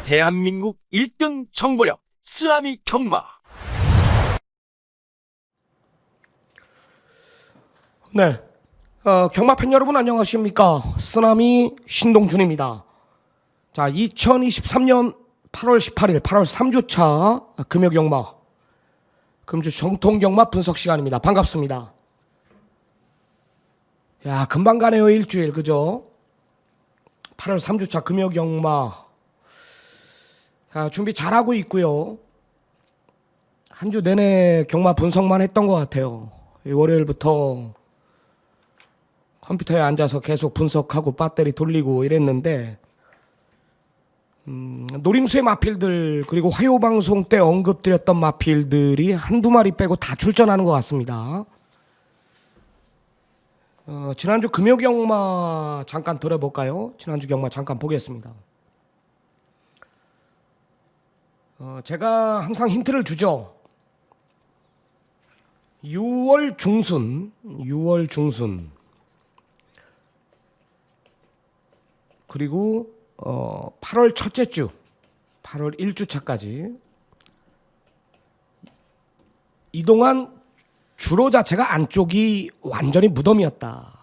대한민국 1등 정보력 쓰나미 경마. 네, 경마 팬 여러분 안녕하십니까? 쓰나미 신동준입니다. 자, 2023년 8월 18일 8월 3주차 금요경마 금주 정통경마 분석 시간입니다. 반갑습니다. 야, 금방 가네요. 일주일, 그죠? 8월 3주차 금요경마. 준비 잘하고 있고요. 한 주 내내 경마 분석만 했던 것 같아요. 월요일부터 컴퓨터에 앉아서 계속 분석하고 배터리 돌리고 이랬는데, 노림수의 마필들 그리고 화요방송 때 언급드렸던 마필들이 한두 마리 빼고 다 출전하는 것 같습니다. 지난주 금요경마 잠깐 들어볼까요? 지난주 경마 잠깐 보겠습니다. 제가 항상 힌트를 주죠. 6월 중순 그리고 8월 첫째 주 8월 1주차까지 이동안 주로 자체가 안쪽이 완전히 무덤이었다.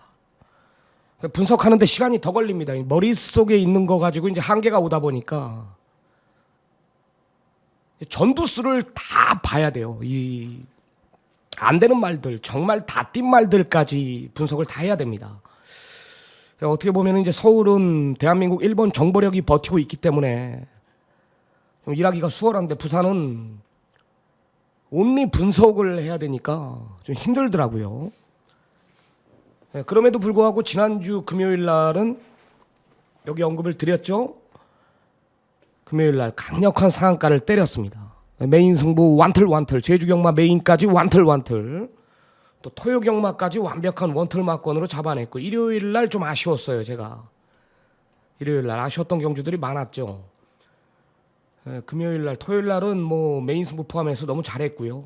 분석하는데 시간이 더 걸립니다. 머릿속에 있는 거 가지고 이제 한계가 오다 보니까 전두수를 다 봐야 돼요. 이 안 되는 말들, 정말 다 띈 말들까지 분석을 다 해야 됩니다. 어떻게 보면 이제 서울은 대한민국 1번 정보력이 버티고 있기 때문에 좀 일하기가 수월한데, 부산은 온리 분석을 해야 되니까 좀 힘들더라고요. 그럼에도 불구하고 지난주 금요일 날은 여기 언급을 드렸죠. 금요일 날 강력한 상한가를 때렸습니다. 메인 승부 완틀, 제주경마 메인까지 완틀, 또 토요경마까지 완벽한 원틀 막권으로 잡아냈고, 일요일 날 좀 아쉬웠어요. 제가 일요일 날 아쉬웠던 경주들이 많았죠. 금요일 날, 토요일 날은 뭐 메인 승부 포함해서 너무 잘했고요.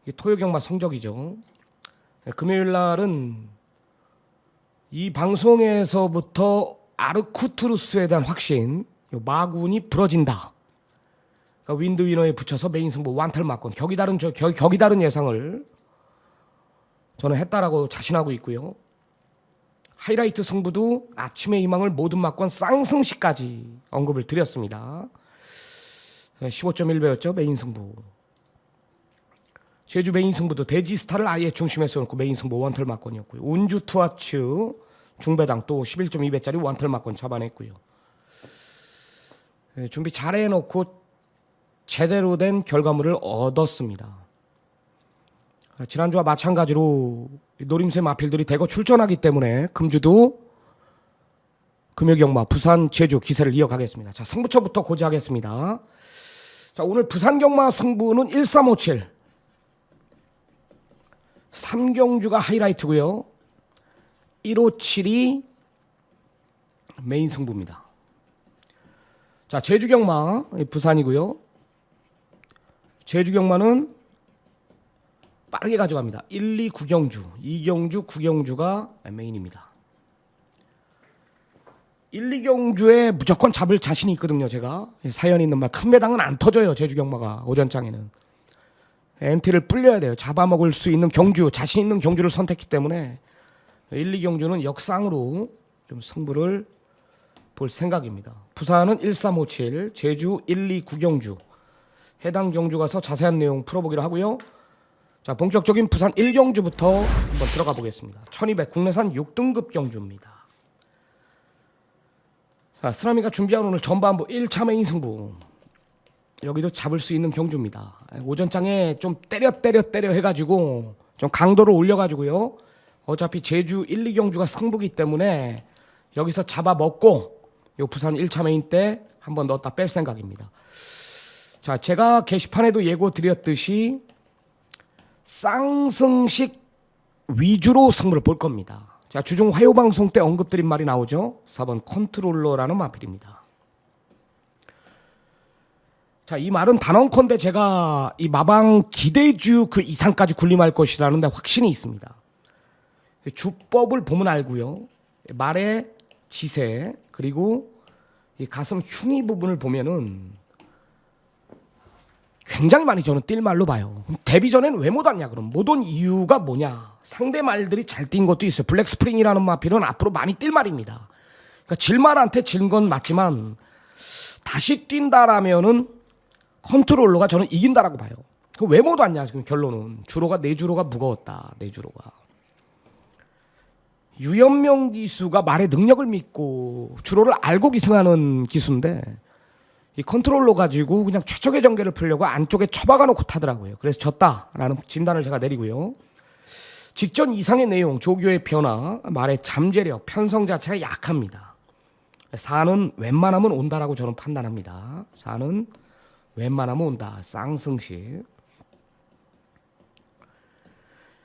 이게 토요경마 성적이죠. 금요일 날은 이 방송에서부터 아르쿠투루스에 대한 확신, 마군이 부러진다. 그러니까 윈드 위너에 붙여서 메인 승부 완틀 막권, 격이 다른 예상을 저는 했다라고 자신하고 있고요. 하이라이트 승부도 아침의 희망을 모든 막권 쌍승시까지 언급을 드렸습니다. 15.1배였죠, 메인 승부. 제주 메인 승부도 대지스타를 아예 중심에 써놓고 메인 승부 원틀 막권이었고요. 운주 투아츠 중배당 또 11.2배짜리 원틀 막권 잡아냈고요. 준비 잘 해놓고 제대로 된 결과물을 얻었습니다. 지난주와 마찬가지로 노림새 마필들이 대거 출전하기 때문에 금주도 금요경마 부산 제주 기세를 이어가겠습니다. 자, 승부처부터 고지하겠습니다. 자, 오늘 부산경마 승부는 1357 3경주가 하이라이트고요. 1572 메인 승부입니다. 자, 제주경마 부산이고요. 제주경마는 빠르게 가져갑니다. 1, 2 구경주, 2경주, 9경주가 메인입니다. 1, 2경주에 무조건 잡을 자신이 있거든요. 제가 사연 있는 말, 큰 배당은 안 터져요. 제주경마가 오전장에는 엔티를 불려야 돼요. 잡아먹을 수 있는 경주, 자신 있는 경주를 선택했기 때문에 1, 2경주는 역상으로 좀 승부를 볼 생각입니다. 부산은 1357, 제주 1, 2 구경주, 해당 경주 가서 자세한 내용 풀어보기로 하고요. 자, 본격적인 부산 1경주부터 한번 들어가 보겠습니다. 1200 국내산 6등급 경주입니다. 자, 쓰나미가 준비한 오늘 전반부 1차 메인 승부. 여기도 잡을 수 있는 경주입니다. 오전장에 좀 때려 해가지고 좀 강도를 올려가지고요. 어차피 제주 1, 2경주가 승부기 때문에 여기서 잡아먹고 요 부산 1차 메인 때 한번 넣었다 뺄 생각입니다. 자, 제가 게시판에도 예고 드렸듯이 쌍승식 위주로 승부를 볼 겁니다. 자, 주중 화요방송 때 언급드린 말이 나오죠. 4번 컨트롤러라는 마필입니다. 자, 이 말은 단언컨대 제가 이 마방 기대주 그 이상까지 군림할 것이라는 데 확신이 있습니다. 주법을 보면 알고요. 말의 지세 그리고 이 가슴 흉이 부분을 보면은 굉장히 많이 저는 뛸 말로 봐요. 그럼 데뷔 전에는 왜 못 왔냐? 그럼 못 온 이유가 뭐냐? 상대 말들이 잘 뛴 것도 있어요. 블랙 스프링이라는 마필은 앞으로 많이 뛸 말입니다. 그러니까 질말한테 진 건 맞지만 다시 뛴다라면은 컨트롤러가 저는 이긴다라고 봐요. 왜 못 왔냐? 지금 결론은 주로가 내주로가 무거웠다. 내주로가 유연명 기수가 말의 능력을 믿고 주로를 알고 기승하는 기수인데 이 컨트롤러 가지고 그냥 최적의 전개를 풀려고 안쪽에 처박아 놓고 타더라고요. 그래서 졌다라는 진단을 제가 내리고요. 직전 이상의 내용, 조교의 변화, 말의 잠재력, 편성 자체가 약합니다. 4는 웬만하면 온다라고 저는 판단합니다. 4는 웬만하면 온다. 쌍승식.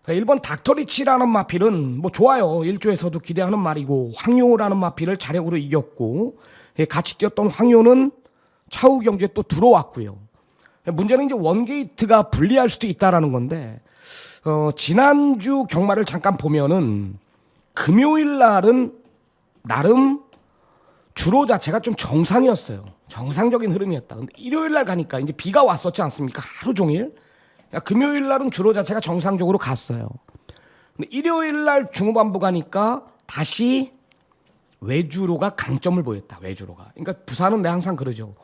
1번 닥터리치라는 마필은 뭐 좋아요. 1조에서도 기대하는 말이고 황효라는 마필을 자력으로 이겼고 같이 뛰었던 황효는 차후 경주에 또 들어왔고요. 문제는 이제 원게이트가 불리할 수도 있다라는 건데 지난주 경마를 잠깐 보면은 금요일 날은 나름 주로 자체가 좀 정상이었어요. 정상적인 흐름이었다. 근데 일요일 날 가니까 이제 비가 왔었지 않습니까? 하루 종일. 금요일 날은 주로 자체가 정상적으로 갔어요. 근데 일요일 날 중후반부 가니까 다시 외주로가 강점을 보였다. 외주로가. 그러니까 부산은 내 항상 그러죠.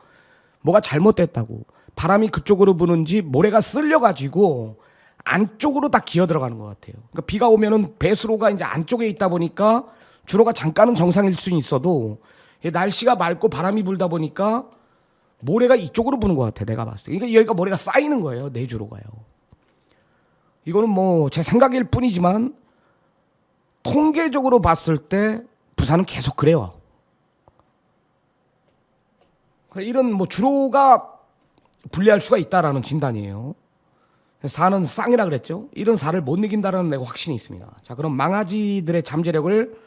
뭐가 잘못됐다고. 바람이 그쪽으로 부는지 모래가 쓸려가지고 안쪽으로 다 기어 들어가는 것 같아요. 그러니까 비가 오면은 배수로가 이제 안쪽에 있다 보니까 주로가 잠깐은 정상일 수 있어도 날씨가 맑고 바람이 불다 보니까 모래가 이쪽으로 부는 것 같아. 내가 봤을 때. 그러니까 여기가 모래가 쌓이는 거예요. 내주로가요. 이거는 뭐 제 생각일 뿐이지만 통계적으로 봤을 때 부산은 계속 그래요. 이런 뭐 주로가 불리할 수가 있다라는 진단이에요. 4는 쌍이라 그랬죠. 이런 4를 못 이긴다라는 내가 확신이 있습니다. 자, 그럼 망아지들의 잠재력을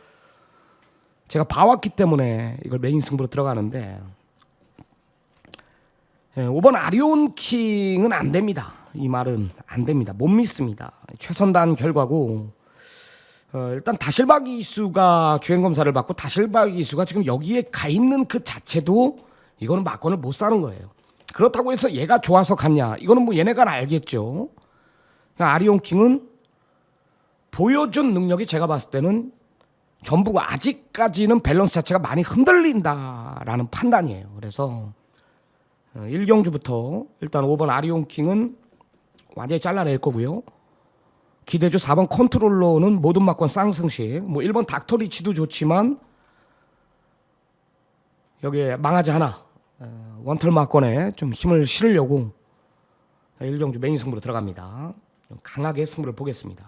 제가 봐왔기 때문에 이걸 메인 승부로 들어가는데 5번 아리온 킹은 안 됩니다. 이 말은 안 됩니다. 못 믿습니다. 최선단 결과고 일단 다실바기 이수가 주행검사를 받고 다실바기 이수가 지금 여기에 가 있는 그 자체도 이거는 막건을 못 사는 거예요. 그렇다고 해서 얘가 좋아서 갔냐? 이거는 뭐 얘네가 알겠죠. 아리온 킹은 보여준 능력이 제가 봤을 때는 전부가 아직까지는 밸런스 자체가 많이 흔들린다라는 판단이에요. 그래서 1경주부터 일단 5번 아리온 킹은 완전히 잘라낼 거고요. 기대주 4번 컨트롤러는 모든 막건 쌍승식. 뭐 1번 닥터리치도 좋지만 여기에 망하지 하나 원털 막건에 좀 힘을 실으려고 1경주 메인 승부로 들어갑니다. 강하게 승부를 보겠습니다.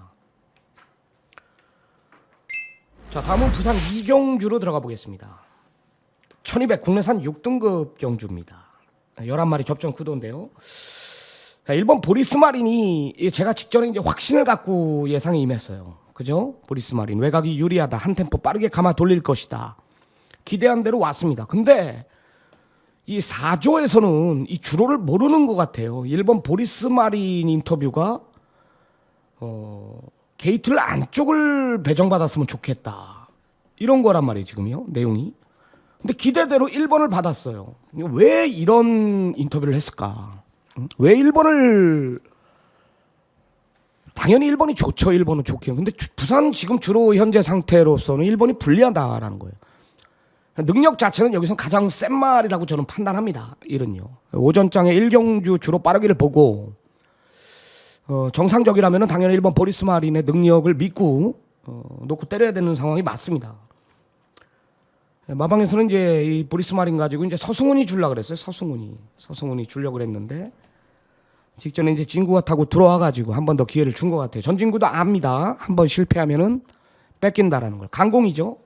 자, 다음은 부산 2경주로 들어가 보겠습니다. 1200 국내산 6등급 경주입니다. 11마리 접전 구도인데요. 1번 보리스 마린이 제가 직전에 이제 확신을 갖고 예상에 임했어요. 그죠? 보리스 마린 외곽이 유리하다. 한 템포 빠르게 감아 돌릴 것이다. 기대한 대로 왔습니다. 근데 이 4조에서는 이 주로를 모르는 것 같아요. 1번 보리스 마린 인터뷰가 게이트를 안쪽을 배정받았으면 좋겠다. 이런 거란 말이에요. 지금요. 내용이. 근데 기대대로 1번을 받았어요. 왜 이런 인터뷰를 했을까? 왜 1번을 당연히 1번이 좋죠. 1번은 좋긴. 근데 부산 지금 주로 현재 상태로서는 1번이 불리하다라는 거예요. 능력 자체는 여기서 가장 센 말이라고 저는 판단합니다. 이는요. 오전장에 1경주 주로 빠르기를 보고 정상적이라면 당연히 1번 보리스 마린의 능력을 믿고 놓고 때려야 되는 상황이 맞습니다. 마방에서는 이제 이 보리스 마린 가지고 이제 서승훈이 주려고 그랬어요. 서승훈이 주려고 그랬는데 직전에 이제 진구가 타고 들어와 가지고 한 번 더 기회를 준 것 같아요. 전진구도 압니다. 한 번 실패하면은 뺏긴다라는 걸. 강공이죠.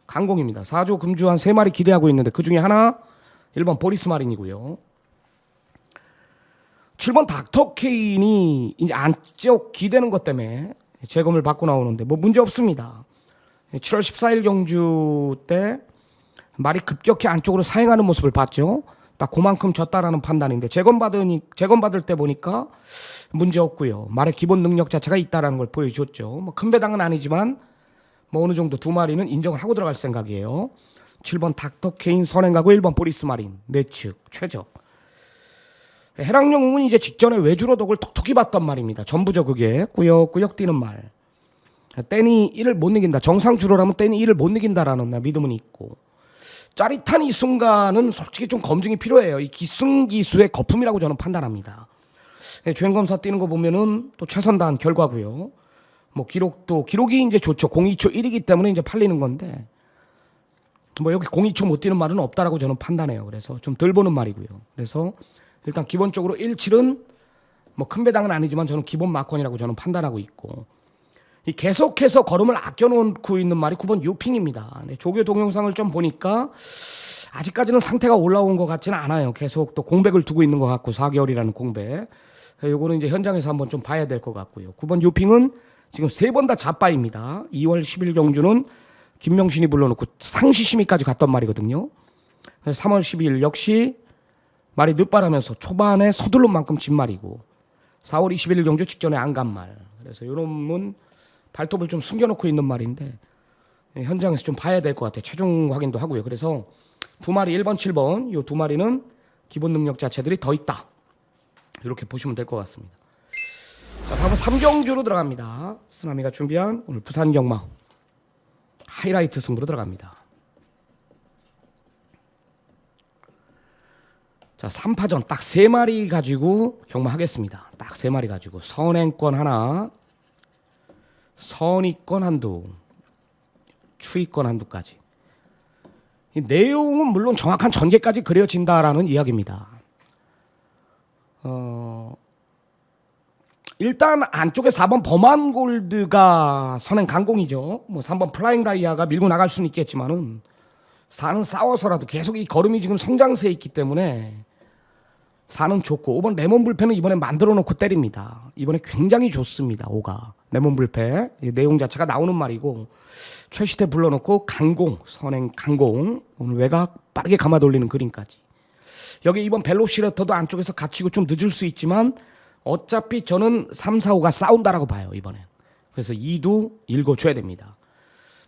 강공입니다. 4조 금주 한 3마리 기대하고 있는데 그 중에 하나 1번 보리스 마린이고요. 7번 닥터 케인이 이제 안쪽 기대는 것 때문에 재검을 받고 나오는데 뭐 문제 없습니다. 7월 14일 경주 때 말이 급격히 안쪽으로 사행하는 모습을 봤죠. 딱 그만큼 졌다라는 판단인데 재검 받을 때 보니까 문제 없고요. 말의 기본 능력 자체가 있다라는 걸 보여줬죠. 뭐 큰 배당은 아니지만 뭐 어느 정도 두 마리는 인정을 하고 들어갈 생각이에요. 7번 닥터 케인 선행가고 1번 보리스 마린 내측 최적. 해랑 영웅은 이제 직전에 외주로 덕을 톡톡히 봤단 말입니다. 전부죠 그게. 꾸역꾸역 뛰는 말. 떼니 이를 못 이긴다. 정상 주로라면 떼니 이를 못 이긴다라는 믿음은 있고. 짜릿한 이 순간은 솔직히 좀 검증이 필요해요. 이 기승기수의 거품이라고 저는 판단합니다. 주행검사 뛰는 거 보면은 또 최선다한 결과고요. 뭐 기록이 이제 좋죠. 02초 1이기 때문에 이제 팔리는 건데 뭐 여기 02초 못 뛰는 말은 없다라고 저는 판단해요. 그래서 좀 덜 보는 말이고요. 그래서 일단 기본적으로 17은 뭐 큰 배당은 아니지만 저는 기본 마건이라고 저는 판단하고 있고 이 계속해서 걸음을 아껴놓고 있는 말이 9번 유핑입니다. 조교 동영상을 좀 보니까 아직까지는 상태가 올라온 것 같지는 않아요. 계속 또 공백을 두고 있는 것 같고 4개월이라는 공백. 요거는 이제 현장에서 한번 좀 봐야 될 것 같고요. 9번 유핑은 지금 3번 다 잡바입니다. 2월 10일 경주는 김명신이 불러놓고 상시 심의까지 갔던 말이거든요. 3월 12일 역시 말이 늦바라면서 초반에 서두른 만큼 진 말이고 4월 21일 경주 직전에 안 간 말. 그래서 요놈은 발톱을 좀 숨겨놓고 있는 말인데 현장에서 좀 봐야 될 것 같아요. 체중 확인도 하고요. 그래서 두 마리 1번, 7번 요 두 마리는 기본 능력 자체들이 더 있다. 이렇게 보시면 될 것 같습니다. 자, 다음은 3경주로 들어갑니다. 쓰나미가 준비한 오늘 부산 경마 하이라이트 승부로 들어갑니다. 자, 3파전 딱 3마리 가지고 경마하겠습니다. 딱 3마리 가지고 선행권 하나, 선의권 한두, 추이권 한두까지. 이 내용은 물론 정확한 전개까지 그려진다라는 이야기입니다. 일단 안쪽에 4번 범한골드가 선행 강공이죠. 뭐 3번 플라잉 다이아가 밀고 나갈 수는 있겠지만은 4는 싸워서라도 계속 이 걸음이 지금 성장세에 있기 때문에 4는 좋고 5번 레몬 불패는 이번에 만들어 놓고 때립니다. 이번에 굉장히 좋습니다. 5가 레몬 불패 내용 자체가 나오는 말이고 최시태 불러놓고 강공 선행 강공 오늘 외곽 빠르게 감아 돌리는 그림까지. 여기 이번 벨로시레터도 안쪽에서 갇히고 좀 늦을 수 있지만 어차피 저는 3, 4, 5가 싸운다라고 봐요. 이번에. 그래서 2도 읽어줘야 됩니다.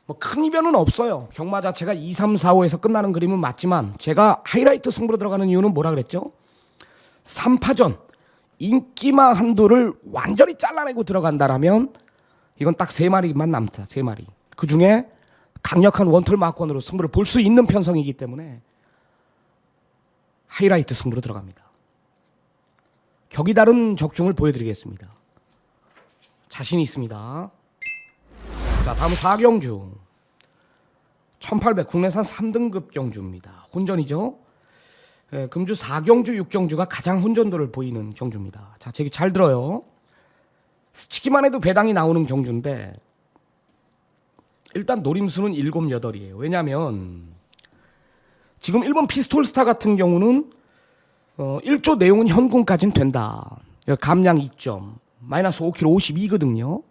뭐 큰 이변은 없어요. 경마 자체가 2, 3, 4, 5에서 끝나는 그림은 맞지만 제가 하이라이트 승부로 들어가는 이유는 뭐라 그랬죠? 3파전 인기마 한도를 완전히 잘라내고 들어간다라면 이건 딱 3마리만 남다. 3마리. 그중에 강력한 원털 마건으로 승부를 볼 수 있는 편성이기 때문에 하이라이트 승부로 들어갑니다. 격이 다른 적중을 보여드리겠습니다. 자신이 있습니다. 자, 다음 4경주 1800 국내산 3등급 경주입니다. 혼전이죠. 금주 4경주 6경주가 가장 혼전도를 보이는 경주입니다. 자, 제기 잘 들어요. 스치기만 해도 배당이 나오는 경주인데 일단 노림수는 7, 8이에요. 왜냐하면 지금 1번 피스톨스타 같은 경우는 1조 내용은 현금까지는 된다. 감량 2점 마이너스 5kg 52거든요.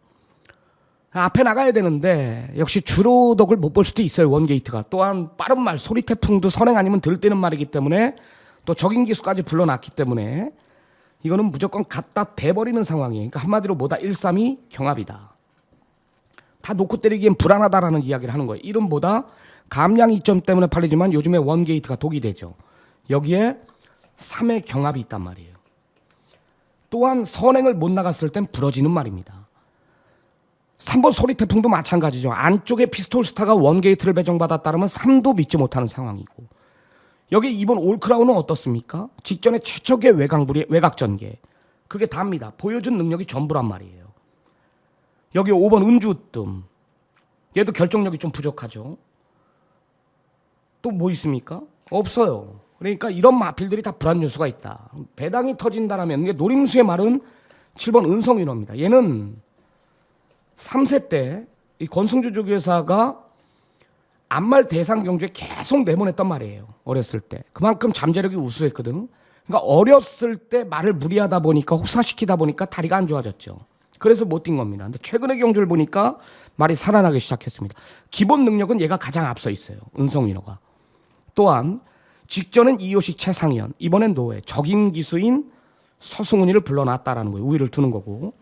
앞에 나가야 되는데 역시 주로덕을 못 볼 수도 있어요. 원게이트가. 또한 빠른 말 소리 태풍도 선행 아니면 들뜨는 말이기 때문에 또 적인 기수까지 불러놨기 때문에 이거는 무조건 갖다 대버리는 상황이에요. 그러니까 한마디로 뭐다 1, 3이 경합이다. 다 놓고 때리기엔 불안하다라는 이야기를 하는 거예요. 이름보다 감량 2점 때문에 팔리지만 요즘에 원게이트가 독이 되죠. 여기에 3의 경합이 있단 말이에요. 또한 선행을 못 나갔을 땐 부러지는 말입니다. 3번 소리 태풍도 마찬가지죠. 안쪽에 피스톨스타가 원게이트를 배정받았다면 3도 믿지 못하는 상황이고 여기 2번 올크라운은 어떻습니까? 직전에 최적의 외곽 전개 그게 답니다. 보여준 능력이 전부란 말이에요. 여기 5번 음주뜸 얘도 결정력이 좀 부족하죠. 또 뭐 있습니까? 없어요. 그러니까 이런 마필들이 다 불안 요소가 있다. 배당이 터진다라면 노림수의 말은 7번 은성윤호입니다. 얘는 3세 때 이 권승주 조교사가 암말 대상 경주에 계속 내보냈단 말이에요. 어렸을 때. 그만큼 잠재력이 우수했거든. 그러니까 어렸을 때 말을 무리하다 보니까 혹사시키다 보니까 다리가 안 좋아졌죠. 그래서 못 뛴 겁니다. 근데 최근의 경주를 보니까 말이 살아나기 시작했습니다. 기본 능력은 얘가 가장 앞서 있어요. 은성윤호가. 또한 직전엔 이호식 최상현, 이번엔 노회, 적임 기수인 서승훈이를 불러놨다라는 거예요. 우위를 두는 거고.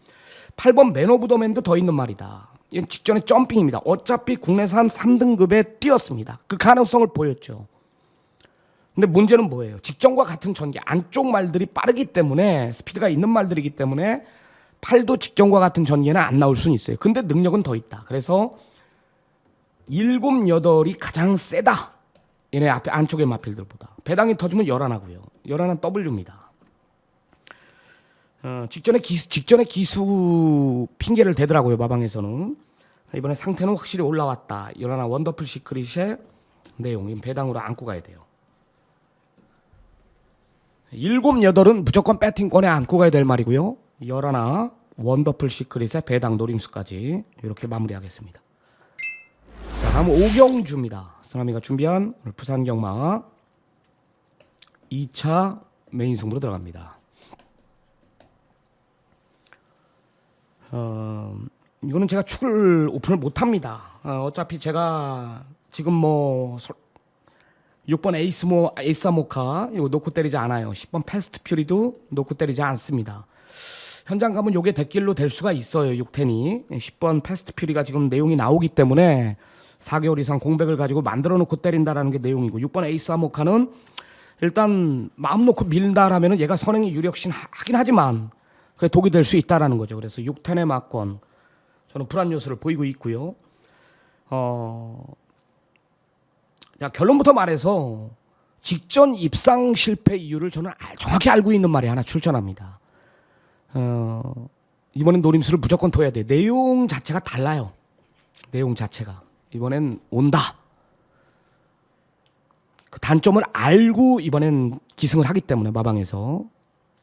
8번 맨 오브 더 맨도 더 있는 말이다. 이건 직전에 점핑입니다. 어차피 국내산 3등급에 뛰었습니다. 그 가능성을 보였죠. 근데 문제는 뭐예요? 직전과 같은 전개 안쪽 말들이 빠르기 때문에 스피드가 있는 말들이기 때문에 팔도 직전과 같은 전개는 안 나올 수는 있어요. 근데 능력은 더 있다. 그래서 7, 8이 가장 세다. 얘네 앞에 안쪽의 마필들보다. 배당이 터지면 11하고요. 11은 W입니다. 직전에 기수 핑계를 대더라고요. 마방에서는. 이번에 상태는 확실히 올라왔다. 11 원더풀 시크릿의 내용. 배당으로 안고 가야 돼요. 7, 8은 무조건 배팅권에 안고 가야 될 말이고요. 11 원더풀 시크릿의 배당 노림수까지 이렇게 마무리하겠습니다. 자, 다음은 오경주입니다. 쓰나미가 준비한 부산 경마 2차 메인 승부로 들어갑니다. 이거는 제가 축을 오픈을 못합니다. 어차피 제가 지금 뭐 6번 에이스모카 이거 놓고 때리지 않아요. 10번 패스트 퓨리도 놓고 때리지 않습니다. 현장 가면 요게 대길로 될 수가 있어요. 6텐이 10번 패스트 퓨리가 지금 내용이 나오기 때문에 4개월 이상 공백을 가지고 만들어 놓고 때린다라는 게 내용이고 6번 에이스모카는 일단 마음 놓고 밀다라면은 얘가 선행이 유력신 하긴 하지만 그게 독이 될 수 있다라는 거죠. 그래서 6텐의 막권 저는 불안 요소를 보이고 있고요. 결론부터 말해서 직전 입상 실패 이유를 저는 정확히 알고 있는 말이 하나 출전합니다. 이번엔 노림수를 무조건 둬야 돼. 내용 자체가 달라요. 내용 자체가 이번엔 온다. 그 단점을 알고 이번엔 기승을 하기 때문에 마방에서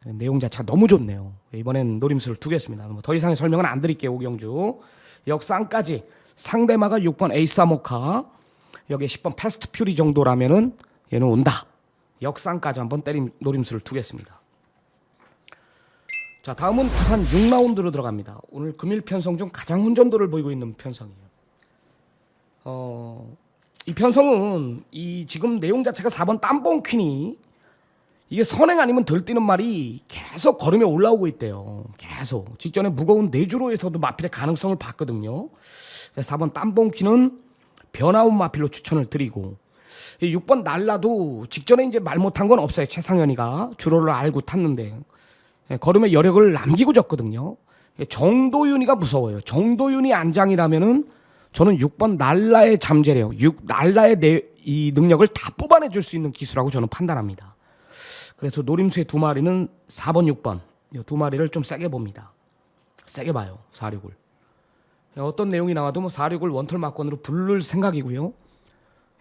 내용 자체가 너무 좋네요. 이번엔 노림수를 두겠습니다. 더 이상의 설명은 안 드릴게요. 오경주 역상까지 상대마가 6번 에이사모카 여기에 10번 패스트 퓨리 정도라면은 얘는 온다. 역상까지 한번 때림 노림수를 두겠습니다. 자, 다음은 부산 6라운드로 들어갑니다. 오늘 금일 편성 중 가장 혼전도를 보이고 있는 편성이에요. 이 편성은 이 지금 내용 자체가 4번 땀봉 퀸이 이게 선행 아니면 들뛰는 말이 계속 걸음에 올라오고 있대요. 계속 직전에 무거운 내주로에서도 마필의 가능성을 봤거든요. 4번 땀봉 퀸은 변화운 마필로 추천을 드리고 6번 날라도 직전에 이제 말 못한 건 없어요. 최상현이가 주로를 알고 탔는데 걸음에 여력을 남기고 졌거든요. 정도윤이가 무서워요. 정도윤이 안장이라면은 저는 6번 날라의 잠재력, 날라의 이 능력을 다 뽑아내 줄 수 있는 기수라고 저는 판단합니다. 그래서 노림수의 두 마리는 4번, 6번 이 두 마리를 좀 세게 봅니다. 세게 봐요. 4, 6을. 어떤 내용이 나와도 뭐 4, 6을 원털 막권으로 부를 생각이고요.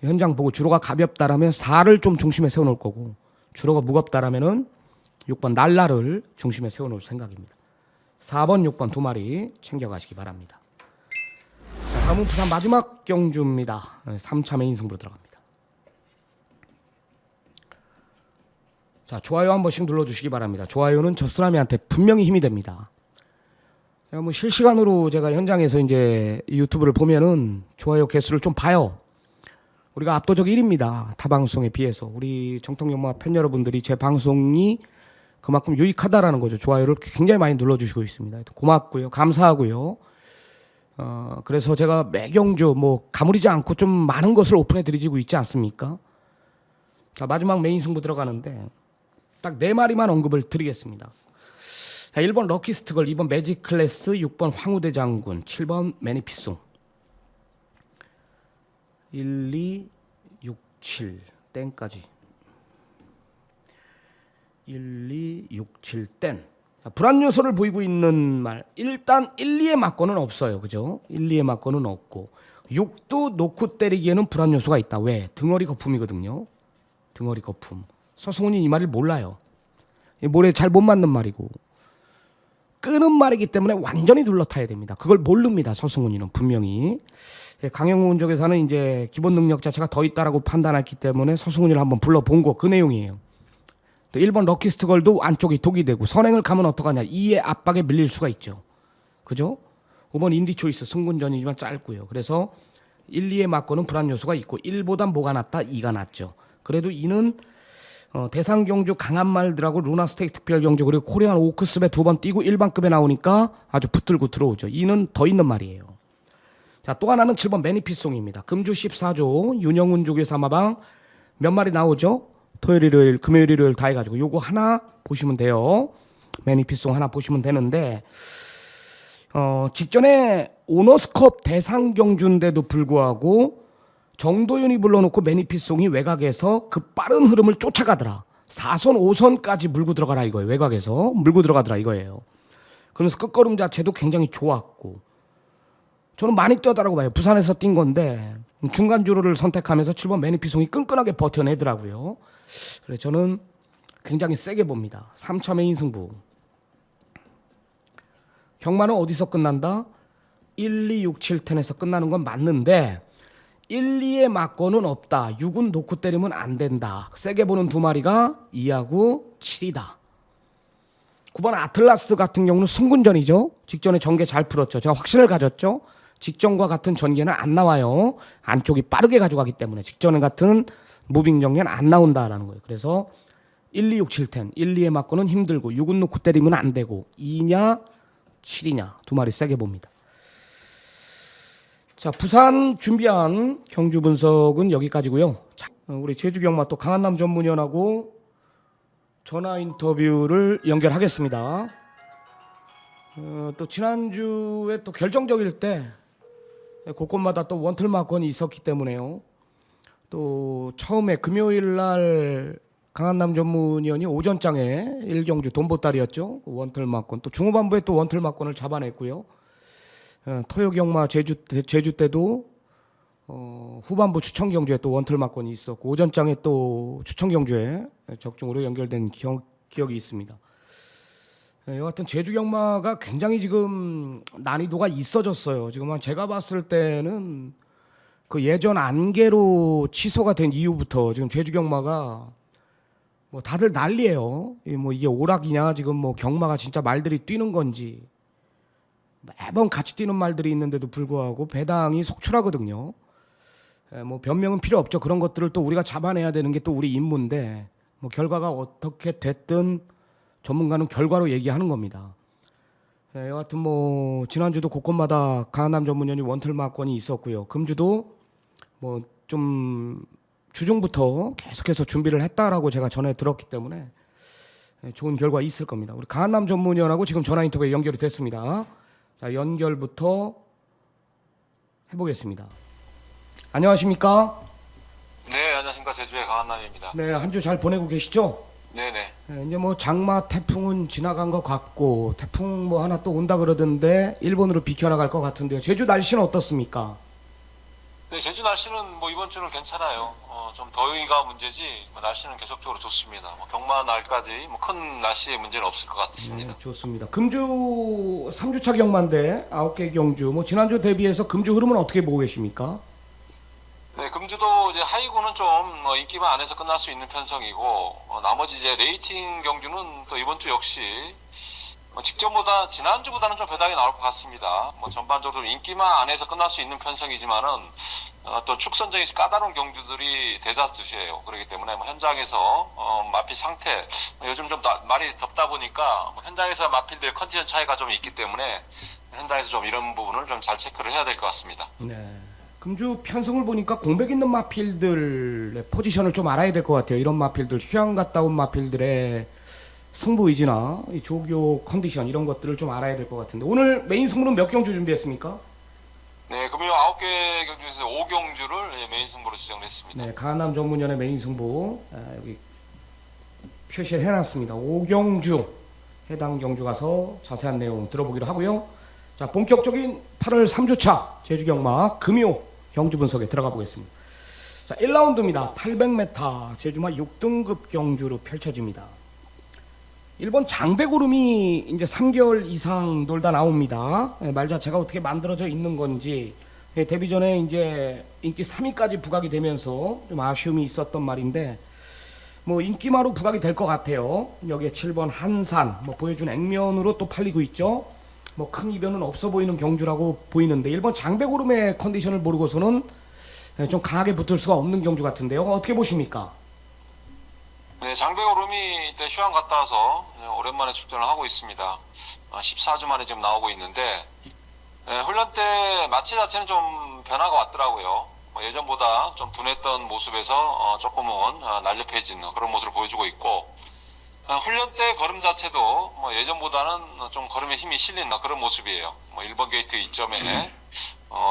현장 보고 주로가 가볍다라면 4를 좀 중심에 세워놓을 거고 주로가 무겁다라면은 6번 날라를 중심에 세워놓을 생각입니다. 4번, 6번 두 마리 챙겨가시기 바랍니다. 자, 다음은 부산 마지막 경주입니다. 3차 메인 승부로 들어갑니다. 자, 좋아요 한 번씩 눌러주시기 바랍니다. 좋아요는 저 쓰나미한테 분명히 힘이 됩니다. 제가 뭐 실시간으로 제가 현장에서 이제 유튜브를 보면은 좋아요 개수를 좀 봐요. 우리가 압도적 1위입니다. 타 방송에 비해서 우리 정통영마 팬 여러분들이 제 방송이 그만큼 유익하다라는 거죠. 좋아요를 굉장히 많이 눌러주시고 있습니다. 고맙고요, 감사하고요. 그래서 제가 매경주 뭐 가무리지 않고 좀 많은 것을 오픈해드리고 있지 않습니까? 자, 마지막 메인 승부 들어가는데 딱 4마리만 언급을 드리겠습니다. 자, 1번 럭키스트걸, 2번 매직 클래스, 6번 황우대 장군, 7번 매니피송. 1, 2, 6, 7 땡까지. 1, 2, 6, 7 땡. 자, 불안 요소를 보이고 있는 말. 일단 1, 2의 막권은 없어요. 그죠? 1, 2의 막권은 없고 6도 놓고 때리기에는 불안 요소가 있다. 왜? 등어리 거품이거든요. 등어리 거품. 서승훈이 이 말을 몰라요. 모래 잘 못 맞는 말이고 끄는 말이기 때문에 완전히 둘러타야 됩니다. 그걸 모릅니다. 서승훈이는 분명히. 강영우 운쪽에서는 이제 기본 능력 자체가 더 있다라고 판단했기 때문에 서승훈이를 한번 불러본 거 그 내용이에요. 또 1번 럭키스트걸도 안쪽이 독이 되고 선행을 가면 어떡하냐. 2의 압박에 밀릴 수가 있죠. 그죠? 5번 인디초이스 승군전이지만 짧고요. 그래서 1, 2의 맞고는 불안 요소가 있고 1보단 뭐가 낫다? 2가 낫죠. 그래도 2는 대상 경주 강한 말들하고 루나 스테이크 특별 경주 그리고 코리안 오크스배 2번 뛰고 일반급에 나오니까 아주 붙들고 들어오죠. 2는 더 있는 말이에요. 자, 또 하나는 7번 매니피송입니다. 금주 14조 윤영훈 조교 사마방 몇 마리 나오죠? 토요일, 일요일, 금요일, 일요일 다 해가지고 요거 하나 보시면 돼요. 매니피송 하나 보시면 되는데 직전에 오너스컵 대상 경주인데도 불구하고 정도윤이 불러놓고 매니피송이 외곽에서 그 빠른 흐름을 쫓아가더라. 4선, 5선까지 물고 들어가라 이거예요. 외곽에서 물고 들어가더라 이거예요. 그러면서 끝걸음 자체도 굉장히 좋았고 저는 많이 뛰었다라고 봐요. 부산에서 뛴 건데 중간 주로를 선택하면서 7번 매니피송이 끈끈하게 버텨내더라고요. 그래서 저는 굉장히 세게 봅니다. 3차 메인 승부. 경마는 어디서 끝난다? 1, 2, 6, 7, 10에서 끝나는 건 맞는데 1, 2의 막권은 없다. 6은 놓고 때리면 안 된다. 세게 보는 두 마리가 2하고 7이다. 9번 아틀라스 같은 경우는 승군전이죠. 직전에 전개 잘 풀었죠. 제가 확신을 가졌죠. 직전과 같은 전개는 안 나와요. 안쪽이 빠르게 가져가기 때문에 직전에 같은 무빙 전개는 안 나온다라는 거예요. 그래서 1, 2, 6, 7, 10. 1, 2의 맞고는 힘들고 6은 놓고 때리면 안 되고 2냐 7이냐 두 마리 세게 봅니다. 자, 부산 준비한 경주 분석은 여기까지고요. 자, 우리 제주 경마 또 강한남 전문위원하고 전화 인터뷰를 연결하겠습니다. 또 지난주에 또 결정적일 때 곳곳마다 또 원틀 막건이 있었기 때문에요. 또 처음에 금요일 날 강한남 전문위원이 오전장에 1경주 돈보따리였죠. 원틀 막건. 또 중후반부에 또 원틀 막건을 잡아냈고요. 토요 경마 제주 때도 후반부 추천 경주에 또 원틀 막건이 있었고 오전장에 또 추천 경주에 적중으로 연결된 기억이 있습니다. 여하튼 제주 경마가 굉장히 지금 난이도가 있어졌어요. 지금 제가 봤을 때는 그 예전 안개로 취소가 된 이후부터 지금 제주 경마가 뭐 다들 난리예요. 뭐 이게 오락이냐 지금 뭐 경마가 진짜 말들이 뛰는 건지 매번 같이 뛰는 말들이 있는데도 불구하고 배당이 속출하거든요. 뭐 변명은 필요 없죠. 그런 것들을 또 우리가 잡아내야 되는 게 또 우리 임무인데 뭐 결과가 어떻게 됐든 전문가는 결과로 얘기하는 겁니다. 여하튼 뭐 지난주도 곳곳마다 강한남 전문위원이 원틀 막건이 있었고요. 금주도 뭐 좀 주중부터 계속해서 준비를 했다라고 제가 전해 들었기 때문에 좋은 결과 있을 겁니다. 우리 강한남 전문위원하고 지금 전화 인터뷰에 연결이 됐습니다. 자, 연결부터 해보겠습니다. 안녕하십니까? 네, 안녕하십니까. 제주의 강한남입니다. 네, 한 주 잘 보내고 계시죠? 네네. 네, 이제 뭐 장마 태풍은 지나간 것 같고 태풍 뭐 하나 또 온다 그러던데 일본으로 비켜나갈 것 같은데요. 제주 날씨는 어떻습니까? 네, 제주 날씨는 뭐 이번 주는 괜찮아요. 좀 더위가 문제지 뭐 날씨는 계속적으로 좋습니다. 뭐 경마 날까지 뭐 큰 날씨의 문제는 없을 것 같습니다. 네, 좋습니다. 금주 3주차 경마인데 9개 경주 뭐 지난주 대비해서 금주 흐름은 어떻게 보고 계십니까? 네, 금주도 이제 하이구는 좀 뭐 인기만 안에서 끝날 수 있는 편성이고 나머지 이제 레이팅 경주는 또 이번 주 역시 직전보다 지난주보다는 좀 배당이 나올 것 같습니다. 뭐 전반적으로 인기만 안에서 끝날 수 있는 편성이지만은 또 축선적인 까다로운 경주들이 대다수예요. 그렇기 때문에 뭐 현장에서 마필 상태 요즘 좀 말이 덥다 보니까 뭐 현장에서 마필들의 컨디션 차이가 좀 있기 때문에 현장에서 좀 이런 부분을 좀 잘 체크를 해야 될 것 같습니다. 네. 금주 편성을 보니까 공백 있는 마필들의 포지션을 좀 알아야 될 것 같아요. 이런 마필들, 휴양 갔다 온 마필들의 승부 의지나 이 조교 컨디션 이런 것들을 좀 알아야 될 것 같은데 오늘 메인 승부는 몇 경주 준비했습니까? 네, 금요 9개 경주에서 5경주를 메인 승부로 지정했습니다. 네, 강한남 전문위원의 메인 승부 여기 표시를 해놨습니다. 5경주 해당 경주 가서 자세한 내용 들어보기로 하고요. 자, 본격적인 8월 3주차 제주경마 금요 경주 분석에 들어가 보겠습니다. 자, 1라운드입니다. 800m 제주마 6등급 경주로 펼쳐집니다. 일본 장배고름이 이제 3개월 이상 놀다 나옵니다. 말 자체가 어떻게 만들어져 있는 건지 데뷔 전에 이제 인기 3위까지 부각이 되면서 좀 아쉬움이 있었던 말인데 뭐 인기마로 부각이 될 것 같아요. 여기에 7번 한산 뭐 보여준 액면으로 또 팔리고 있죠. 뭐 큰 이변은 없어 보이는 경주라고 보이는데 일본 장배고름의 컨디션을 모르고서는 좀 강하게 붙을 수가 없는 경주 같은데요. 어떻게 보십니까? 네, 장배오름이 이때 휴양 갔다 와서 오랜만에 출전을 하고 있습니다. 14주 만에 지금 나오고 있는데 훈련 때 마취 자체는 좀 변화가 왔더라고요. 예전보다 좀 둔했던 모습에서 조금은 날렵해진 그런 모습을 보여주고 있고, 훈련 때 걸음 자체도 예전보다는 좀 걸음에 힘이 실린 그런 모습이에요. 1번 게이트 이점에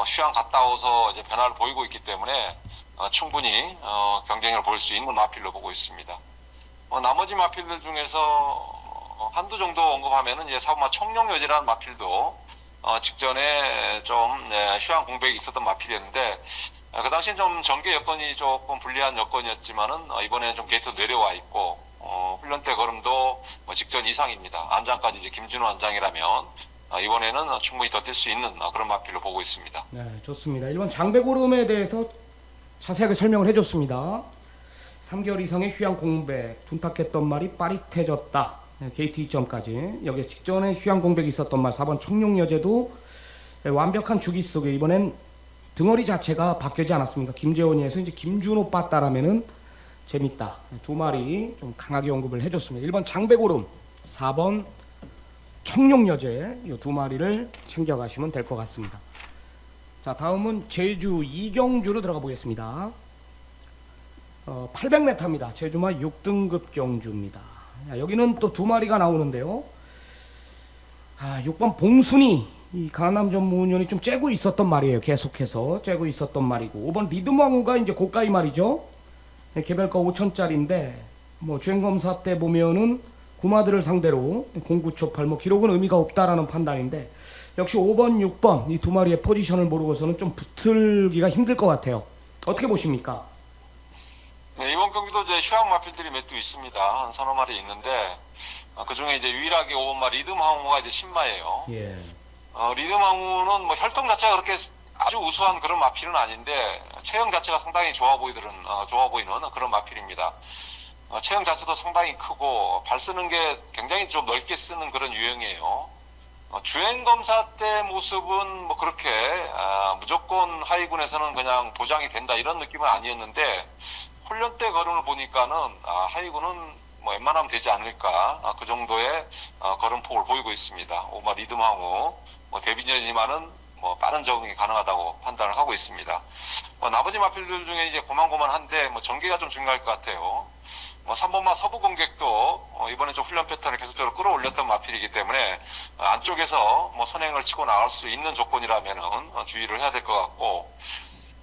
휴양 갔다 와서 이제 변화를 보이고 있기 때문에 충분히 경쟁력을 보일 수 있는 마필로 보고 있습니다. 나머지 마필들 중에서 한두 정도 언급하면은 이제 사부마 청룡여제라는 마필도 직전에 좀 휴양 공백이 있었던 마필이었는데, 그 당시엔 좀 전개 여건이 조금 불리한 여건이었지만은 이번에는 좀 게이트 내려와 있고, 훈련 때 걸음도 직전 이상입니다. 안장까지 이제 김준호 안장이라면 이번에는 충분히 더 뛸 수 있는 그런 마필로 보고 있습니다. 네, 좋습니다. 이번 장배고름에 대해서 자세하게 설명을 해줬습니다. 3개월 이상의 휴양 공백, 둔탁했던 말이 빠릿해졌다. 네, 게이트 2점까지. 여기 직전에 휴양 공백이 있었던 말 4번 청룡여제도 완벽한 주기 속에 이번엔 등어리 자체가 바뀌지 않았습니까? 김재원이에서 이제 김준호 빠따라면은 재밌다. 두 마리 좀 강하게 언급을 해줬습니다. 1번 장배고름, 4번 청룡여제 이 두 마리를 챙겨가시면 될 것 같습니다. 자, 다음은 제주 이경주로 들어가 보겠습니다. 800m입니다. 제주마 6등급 경주입니다. 여기는 또 두 마리가 나오는데요. 6번 봉순이, 이 강남 전문위원이 좀 째고 있었던 말이에요. 계속해서 째고 있었던 말이고, 5번 리듬왕후가 이제 고가의 말이죠. 개별가 5천짜리인데 주행검사 때 보면은 구마들을 상대로 09초 8, 기록은 의미가 없다라는 판단인데, 역시 5번, 6번 이 두 마리의 포지션을 모르고서는 좀 붙들기가 힘들 것 같아요. 어떻게 보십니까? 네, 이번 경기도 이제 휴양 마필들이 몇 두 있습니다. 한 서너 마리 있는데, 그 중에 이제 유일하게 5번마 리듬왕후가 이제 신마예요. 예. 리듬왕후는 혈통 자체가 그렇게 아주 우수한 그런 마필은 아닌데, 체형 자체가 상당히 좋아 보이는 그런 마필입니다. 체형 자체도 상당히 크고 발 쓰는 게 굉장히 좀 넓게 쓰는 그런 유형이에요. 주행 검사 때 모습은 그렇게 무조건 하이군에서는 그냥 보장이 된다 이런 느낌은 아니었는데, 훈련 때 걸음을 보니까는 하이군은 웬만하면 되지 않을까, 그 정도의 걸음폭을 보이고 있습니다. 오마 리듬왕후 데뷔전이지만은 빠른 적응이 가능하다고 판단을 하고 있습니다. 나머지 마필들 중에 이제 고만고만한데 전개가 좀 중요할 것 같아요. 3번마 서부공객도 이번에 좀 훈련 패턴을 계속적으로 끌어올렸던 마필이기 때문에 안쪽에서 선행을 치고 나갈 수 있는 조건이라면은 주의를 해야 될 것 같고,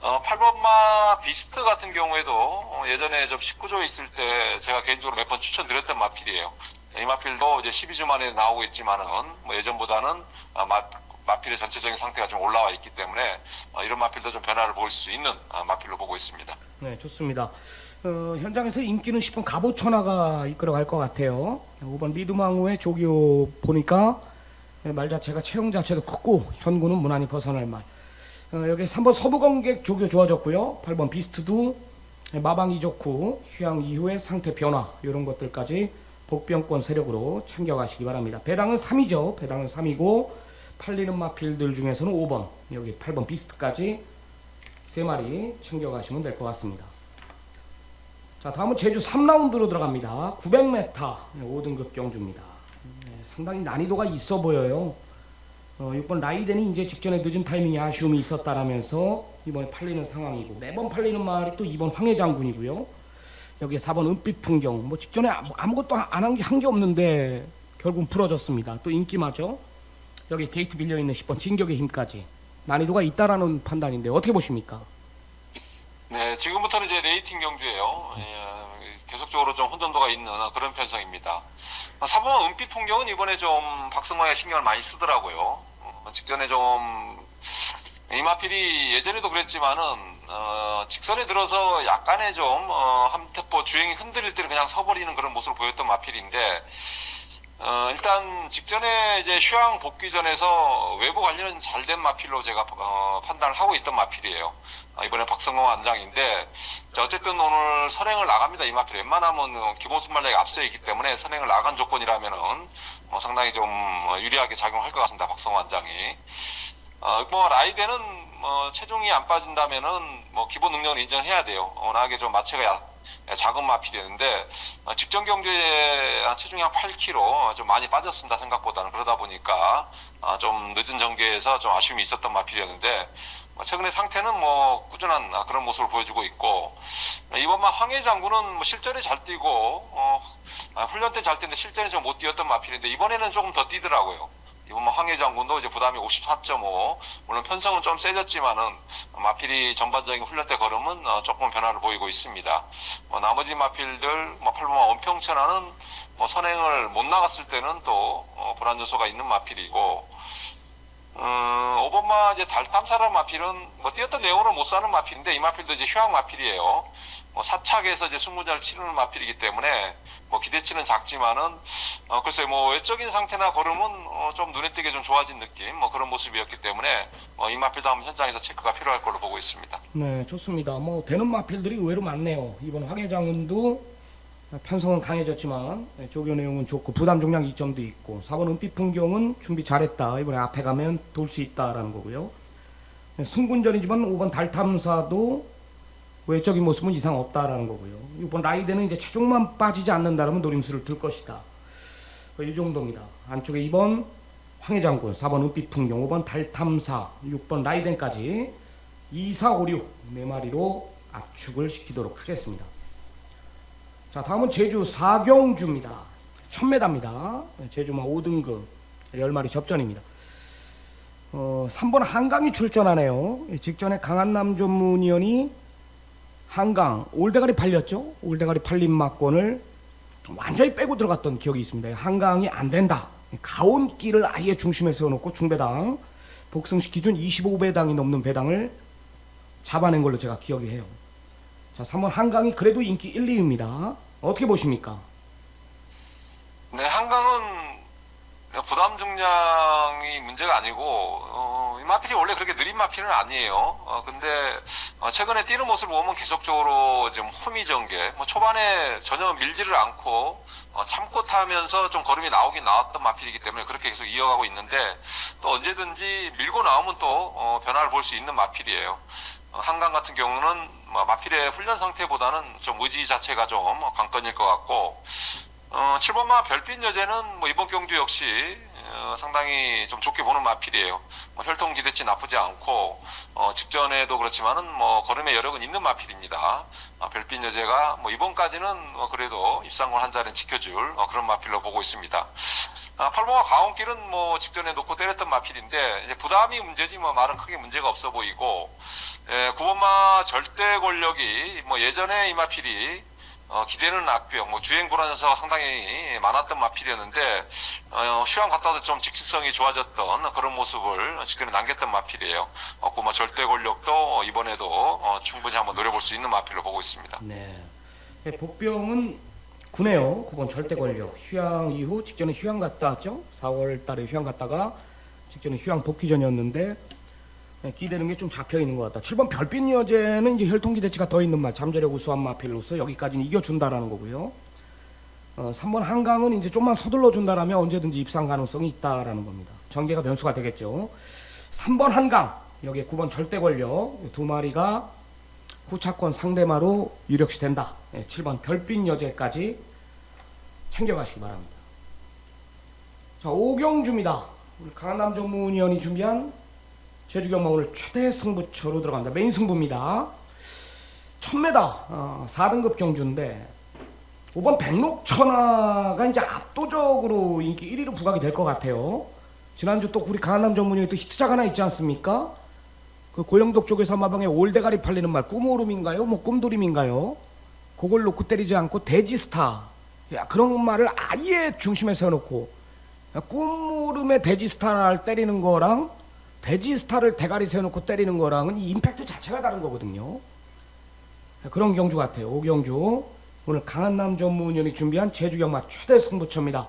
8번마 비스트 같은 경우에도 예전에 좀 19조에 있을 때 제가 개인적으로 몇 번 추천드렸던 마필이에요. 이 마필도 이제 12주 만에 나오고 있지만은 예전보다는 마필의 전체적인 상태가 좀 올라와 있기 때문에 이런 마필도 좀 변화를 볼 수 있는 마필로 보고 있습니다. 네, 좋습니다. 현장에서 인기는 10번 갑오천하가 이끌어갈 것 같아요. 5번 리드망우의 조교 보니까 말 자체가 체형 자체도 컸고 현구는 무난히 벗어날 말. 여기 3번 서부공객 조교 좋아졌고요. 8번 비스트도 마방이 좋고 휴양 이후의 상태 변화 이런 것들까지 복병권 세력으로 챙겨가시기 바랍니다. 배당은 3이죠. 배당은 3이고 팔리는 마필들 중에서는 5번 여기 8번 비스트까지 3마리 챙겨가시면 될 것 같습니다. 자, 다음은 제주 3라운드로 들어갑니다. 900m 5등급 경주입니다. 상당히 난이도가 있어 보여요. 6번 라이덴이 이제 직전에 늦은 타이밍에 아쉬움이 있었다라면서 이번에 팔리는 상황이고, 매번 팔리는 말이 또 2번 황해장군이고요. 여기 4번 은빛 풍경, 직전에 아무것도 한 게 없는데 결국 풀어졌습니다. 또 인기마저 여기 게이트 밀려있는 10번 진격의 힘까지 난이도가 있다라는 판단인데 어떻게 보십니까? 네, 지금부터는 이제 레이팅 경주예요. 계속적으로 좀 혼돈도가 있는 그런 편성입니다. 3번 은빛 풍경은 이번에 좀 박승광의 신경을 많이 쓰더라고요. 직전에 좀 이마필이 예전에도 그랬지만은 직선에 들어서 약간의 좀 한 템포 주행이 흔들릴 때는 그냥 서버리는 그런 모습을 보였던 마필인데, 일단 직전에 이제 휴양 복귀 전에서 외부 관리는 잘된 마필로 제가 판단을 하고 있던 마필이에요. 이번에 박성광 안장인데, 어쨌든 오늘 선행을 나갑니다. 이 마필 웬만하면 기본 순발력이 앞서 있기 때문에 선행을 나간 조건이라면은 상당히 좀 유리하게 작용할 것 같습니다. 박성광 안장이. 라이덴은 체중이 안 빠진다면은 기본 능력을 인정해야 돼요. 워낙에 좀 마체가 작은 마필이었는데 직전 경주에 체중이 한 8kg 좀 많이 빠졌습니다. 생각보다는. 그러다 보니까 좀 늦은 전개에서 좀 아쉬움이 있었던 마필이었는데 최근에 상태는 뭐 꾸준한 그런 모습을 보여주고 있고, 이번만 황해 장군은 뭐 실전에 잘 뛰고 훈련 때 잘 뛰는데 실전에 좀 못 뛰었던 마필인데 이번에는 조금 더 뛰더라고요. 이번만 황해 장군도 이제 부담이 54.5, 물론 편성은 좀 세졌지만은 마필이 전반적인 훈련 때 걸음은 조금 변화를 보이고 있습니다. 나머지 마필들 팔보마 원평천하는 선행을 못 나갔을 때는 또 불안 요소가 있는 마필이고, 5번마 이제 달탐사라는 마필은 뛰었던 내용으로 못 사는 마필인데 이 마필도 이제 휴양 마필이에요. 사착에서 이제 승무전을 치르는 마필이기 때문에 기대치는 작지만은 글쎄 외적인 상태나 걸음은 좀 눈에 띄게 좀 좋아진 느낌 그런 모습이었기 때문에 이 마필도 한번 현장에서 체크가 필요할 걸로 보고 있습니다. 네, 좋습니다. 되는 마필들이 의외로 많네요. 이번 황해장군도 편성은 강해졌지만 조교 내용은 좋고 부담 중량 2점도 있고, 4번 은빛 풍경은 준비 잘했다. 이번에 앞에 가면 돌 수 있다라는 거고요. 승군전이지만 5번 달탐사도 외적인 모습은 이상 없다라는 거고요. 6번 라이드는 이제 체중만 빠지지 않는다면 노림수를 들 것이다. 이 정도입니다. 안쪽에 2번 황해장군, 4번 은빛 풍경, 5번 달탐사, 6번 라이덴까지 2, 4, 5, 6 4마리로 압축을 시키도록 하겠습니다. 자, 다음은 제주 사경주입니다. 1000m입니다. 제주마 5등급 10마리 접전입니다. 3번 한강이 출전하네요. 직전에 강한남 전문위원이 한강 올대가리 팔렸죠. 올대가리 팔린 막권을 완전히 빼고 들어갔던 기억이 있습니다. 한강이 안 된다. 가온길을 아예 중심에 세워놓고 중배당 복승시 기준 25배당이 넘는 배당을 잡아낸 걸로 제가 기억이 해요. 자, 3번 한강이 그래도 인기 1, 2위입니다. 어떻게 보십니까? 네, 한강은 부담 중량이 문제가 아니고 이 마필이 원래 그렇게 느린 마필은 아니에요. 근데 최근에 뛰는 모습을 보면 계속적으로 좀 호미전개, 초반에 전혀 밀지를 않고 참고 타면서 좀 걸음이 나오긴 나왔던 마필이기 때문에 그렇게 계속 이어가고 있는데, 또 언제든지 밀고 나오면 또 변화를 볼 수 있는 마필이에요. 한강 같은 경우는 마필의 훈련 상태보다는 좀 의지 자체가 좀 관건일 것 같고, 7번마 별빛 여제는 이번 경주 역시 상당히 좀 좋게 보는 마필이에요. 혈통 기대치 나쁘지 않고 직전에도 그렇지만은 걸음의 여력은 있는 마필입니다. 별빛 여제가 이번까지는 그래도 입상권 한 자리는 지켜줄 그런 마필로 보고 있습니다. 8번마 가온길은 직전에 놓고 때렸던 마필인데 이제 부담이 문제지 말은 크게 문제가 없어 보이고, 9번마 절대 권력이 예전에 이 마필이 기대는 악병, 주행 불안 요소가 상당히 많았던 마필이었는데 휴양 갔다 와서 좀 직진성이 좋아졌던 그런 모습을 직전에 남겼던 마필이에요. 절대 권력도 이번에도 충분히 한번 노려볼 수 있는 마필로 보고 있습니다. 네. 복병은 9네요. 9번 절대 권력. 휴양 이후 직전에 휴양 갔다 왔죠. 4월 달에 휴양 갔다가 직전에 휴양 복귀 전이었는데 기대는 게 좀 잡혀 있는 것 같다. 7번 별빛 여제는 이제 혈통 기대치가 더 있는 말, 잠재력 우수한 마필로서 여기까지는 이겨준다라는 거고요. 3번 한강은 이제 좀만 서둘러 준다라면 언제든지 입상 가능성이 있다라는 겁니다. 전개가 변수가 되겠죠. 3번 한강, 여기에 9번 절대 권력 두 마리가 후차권 상대마로 유력시 된다. 7번 별빛 여제까지 챙겨가시기 바랍니다. 자, 오경주입니다. 우리 강한남 전문위원이 준비한 제주경마 오늘 최대 승부처로 들어갑니다. 메인 승부입니다. 1000m 4등급 경주인데 5번 백록천하가 이제 압도적으로 인기 1위로 부각이 될 것 같아요. 지난주 또 우리 강한남 전문위원이 또 히트작 하나 있지 않습니까? 그 고영덕 쪽에서 마방에 올대가리 팔리는 말 꿈오름인가요? 꿈도림인가요? 그걸 놓고 때리지 않고 돼지스타, 야, 그런 말을 아예 중심에 세워놓고 꿈오름의 돼지스타를 때리는 거랑 돼지스타를 대가리 세워놓고 때리는 거랑은 이 임팩트 자체가 다른 거거든요. 그런 경주 같아요. 오경주 오늘 강한남 전문위원이 준비한 제주경마 최대 승부처입니다.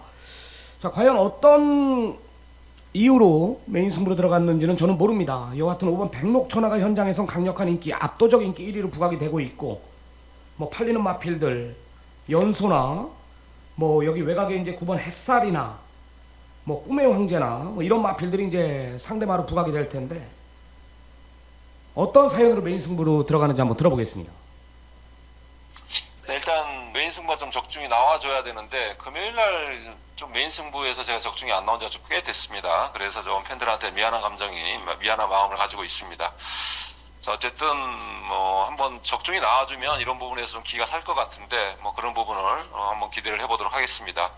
자, 과연 어떤 이유로 메인 승부로 들어갔는지는 저는 모릅니다. 여하튼 5번 백록천하가 현장에선 강력한 인기, 압도적 인기 1위로 부각이 되고 있고, 팔리는 마필들 연소나 여기 외곽에 이제 9번 햇살이나 꿈의 황제나 이런 마필들이 이제 상대마로 부각이 될 텐데 어떤 사연으로 메인 승부로 들어가는지 한번 들어보겠습니다. 네, 일단 적중이 나와줘야 되는데 금요일 날 좀 메인 승부에서 제가 적중이 안 나온 지가 좀 꽤 됐습니다. 그래서 좀 팬들한테 미안한 마음을 가지고 있습니다. 자, 어쨌든 뭐 한번 적중이 나와주면 이런 부분에서 좀 기가 살 것 같은데 뭐 그런 부분을 한번 기대를 해보도록 하겠습니다.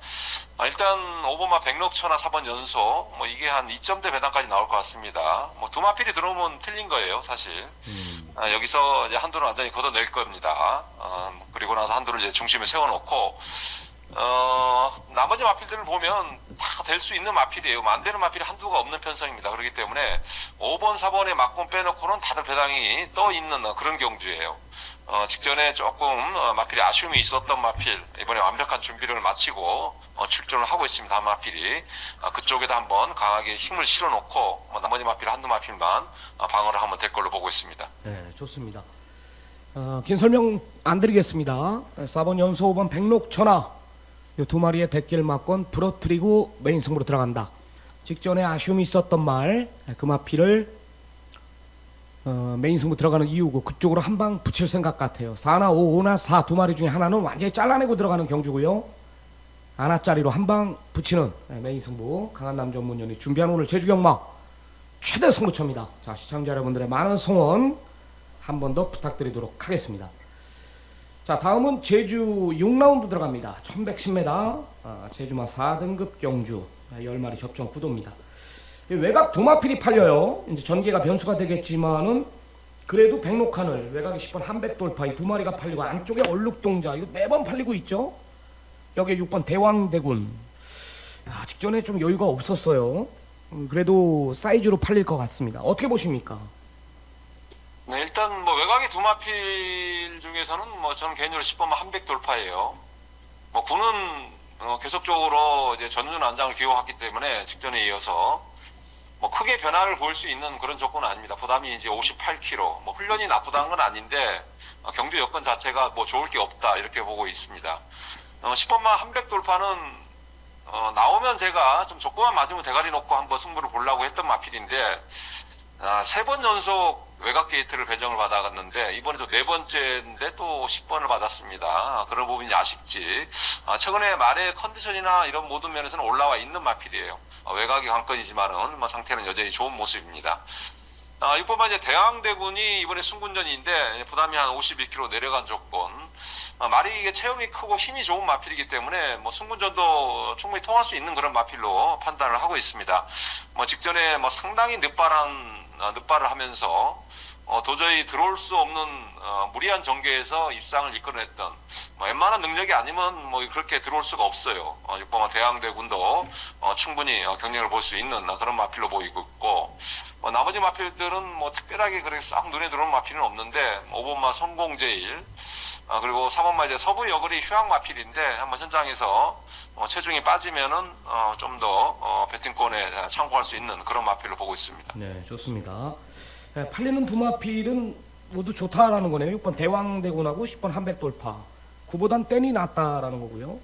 일단 5번마 백록천하 4번 연속 뭐 이게 한 2점대 배당까지 나올 것 같습니다. 뭐 두 마필이 들어오면 틀린 거예요, 사실. 여기서 이제 한도를 완전히 걷어낼 겁니다. 그리고 나서 한도를 이제 중심에 세워놓고 나머지 마필들을 보면 다 될 수 있는 마필이에요. 안 되는 마필이 한두가 없는 편성입니다. 그렇기 때문에 5번, 4번의 막권 빼놓고는 다들 배당이 떠 있는 그런 경주예요. 직전에 조금 마필이 아쉬움이 있었던 마필, 이번에 완벽한 준비를 마치고 출전을 하고 있습니다. 마필이 그쪽에다 한번 강하게 힘을 실어놓고 나머지 마필 한두 마필만 방어를 하면 될 걸로 보고 있습니다. 네, 좋습니다. 긴 설명 안 드리겠습니다. 4번 연소 5번 백록천하 이 두 마리의 대길 막권 부러뜨리고 메인 승부로 들어간다. 직전에 아쉬움이 있었던 말 그 마필을 메인 승부 들어가는 이유고 그쪽으로 한 방 붙일 생각 같아요. 4나 5, 5나 4 두 마리 중에 하나는 완전히 잘라내고 들어가는 경주고요. 하나짜리로 한 방 붙이는 메인 승부 강한 남자 전문연이 준비한 오늘 제주경마 최대 승부처입니다. 자, 시청자 여러분들의 많은 성원 한 번 더 부탁드리도록 하겠습니다. 자, 다음은 제주 6라운드 들어갑니다. 1110m 제주마 4등급 경주 10마리 접종 구도입니다. 외곽 두 마필이 팔려요. 이제 전개가 변수가 되겠지만은 그래도 백록하늘 외곽이 10번 한백돌파 이 두 마리가 팔리고 안쪽에 얼룩동자 이거 매번 팔리고 있죠. 여기에 6번 대왕대군 직전에 좀 여유가 없었어요. 그래도 사이즈로 팔릴 것 같습니다. 어떻게 보십니까? 네, 일단 뭐 외곽의 두 마필 중에서는 뭐 저는 개인적으로 10번만 한백 돌파예요. 뭐 군은 계속적으로 이제 전준 안장을 기호했기 때문에 직전에 이어서 뭐 크게 변화를 볼 수 있는 그런 조건은 아닙니다. 부담이 이제 58kg. 뭐 훈련이 나쁘다는 건 아닌데 경주 여건 자체가 뭐 좋을 게 없다 이렇게 보고 있습니다. 10번만 한백 돌파는 나오면 제가 좀 조건만 맞으면 대가리 놓고 한번 승부를 보려고 했던 마필인데 3번 연속 외곽 게이트를 배정을 받아갔는데 이번에 또 4번째인데 또 10번을 받았습니다. 그런 부분이 아쉽지. 최근에 말의 컨디션이나 이런 모든 면에서는 올라와 있는 마필이에요. 외곽이 관건이지만은 뭐 상태는 여전히 좋은 모습입니다. 6번만 이제 대왕대군이 이번에 승군전인데 부담이 한 52kg 내려간 조건. 말이 이게 체형이 크고 힘이 좋은 마필이기 때문에 뭐 승군전도 충분히 통할 수 있는 그런 마필로 판단을 하고 있습니다. 뭐 직전에 뭐 상당히 늑발을 하면서 도저히 들어올 수 없는 무리한 전개에서 입상을 이끌어냈던 웬만한 능력이 아니면 뭐 그렇게 들어올 수가 없어요. 6번마 대왕대군도 충분히 경력을 볼 수 있는 그런 마필로 보이고 있고 나머지 마필들은 뭐 특별하게 그렇게 싹 눈에 들어오는 마필은 없는데 5번마 성공제일 그리고 4번마 이제 서부 여거리 휴양 마필인데 한번 현장에서 체중이 빠지면은 좀 더 배팅권에 참고할 수 있는 그런 마필로 보고 있습니다. 네, 좋습니다. 팔리는 두 마필은 모두 좋다라는 거네요. 6번 대왕대군하고 10번 한백돌파 9보단 땐이 낫다라는 거고요.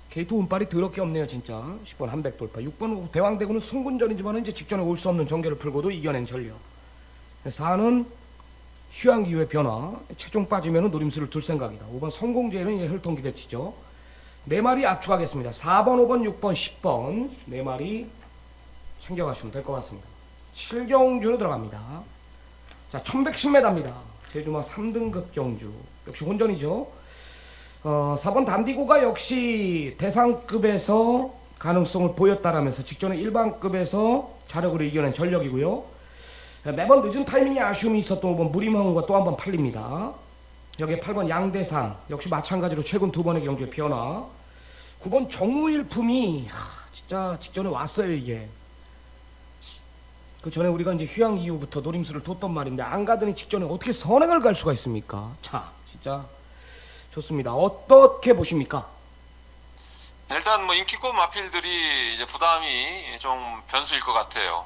게이트 운빨이 더럽게 없네요 진짜. 10번 한백돌파 6번 대왕대군은 승군전이지만 이제 직전에 올 수 없는 전개를 풀고도 이겨낸 전력. 4는 휴양 이후의 변화 체중 빠지면 노림수를 둘 생각이다. 5번 성공제일은 이제 혈통기 대치죠. 4마리 압축하겠습니다. 4번 5번 6번 10번 4마리 챙겨가시면 될 것 같습니다. 7경주로 들어갑니다. 자, 1110m입니다. 제주마 3등급 경주. 역시 혼전이죠. 4번 단디고가 역시 대상급에서 가능성을 보였다라면서 직전에 일반급에서 자력으로 이겨낸 전력이고요. 매번 늦은 타이밍에 아쉬움이 있었던 5번 무림항우가 또 한 번 팔립니다. 여기에 8번 양대산 역시 마찬가지로 최근 두 번의 경주의 변화. 9번 정우일품이 진짜 직전에 왔어요 이게. 그 전에 우리가 이제 휴양 이후부터 노림수를 뒀던 말인데 안 가더니 직전에 어떻게 선행을 갈 수가 있습니까? 자, 진짜 좋습니다. 어떻게 보십니까? 일단 뭐 인기급 마필들이 이제 부담이 좀 변수일 것 같아요.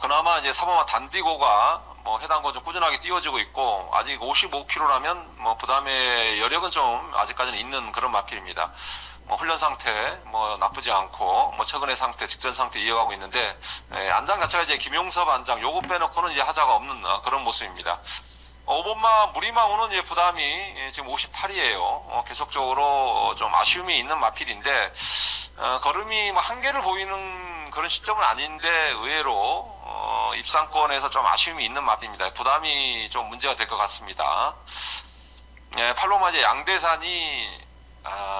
그나마 이제 4번마 단디고가 뭐 해당권 좀 꾸준하게 띄워지고 있고 아직 55kg라면 뭐 부담의 여력은 좀 아직까지는 있는 그런 마필입니다. 뭐 훈련 상태 뭐 나쁘지 않고 뭐 최근의 상태 직전 상태 이어가고 있는데 안장 자체가 이제 김용섭 안장 요거 빼놓고는 이제 하자가 없는 그런 모습입니다. 5번마 무리망우는 이제 부담이 지금 58이에요. 계속적으로 좀 아쉬움이 있는 마필인데, 걸음이 뭐 한계를 보이는 그런 시점은 아닌데, 의외로, 입상권에서 좀 아쉬움이 있는 마필입니다. 부담이 좀 문제가 될 것 같습니다. 예, 팔로마 이제 양대산이,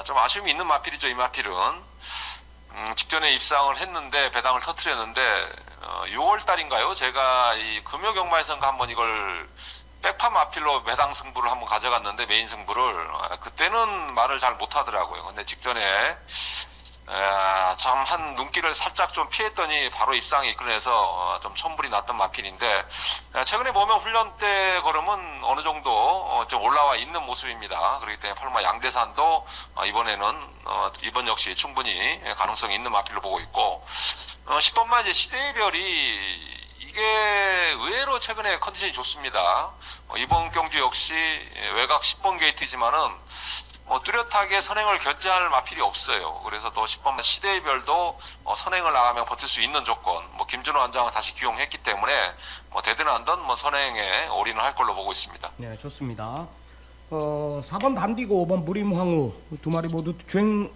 좀 아쉬움이 있는 마필이죠, 이 마필은. 직전에 입상을 했는데, 배당을 터뜨렸는데, 6월 달인가요? 제가 이 금요경마에선가 한번 이걸 백파 마필로 배당 승부를 한번 가져갔는데, 메인 승부를 그때는 말을 잘 못하더라고요. 근데 직전에 참 한 눈길을 살짝 좀 피했더니 바로 입상에 이끌어내서 좀 천불이 났던 마필인데, 최근에 보면 훈련 때 걸음은 어느 정도 좀 올라와 있는 모습입니다. 그렇기 때문에 팔마 양대산도 이번에는 이번 역시 충분히 가능성이 있는 마필로 보고 있고, 10번만 이제 시대의 별이 이게 의외로 최근에 컨디션이 좋습니다. 이번 경주 역시 외곽 10번 게이트지만은 뚜렷하게 선행을 견제할 마필이 없어요. 그래서 또 10번 시대의 별도 선행을 나가면 버틸 수 있는 조건, 김준호 원장은 다시 기용했기 때문에 되든 안든 선행에 올인을 할 걸로 보고 있습니다. 네, 좋습니다. 4번 단디고 5번 무림황후 두 마리 모두 주행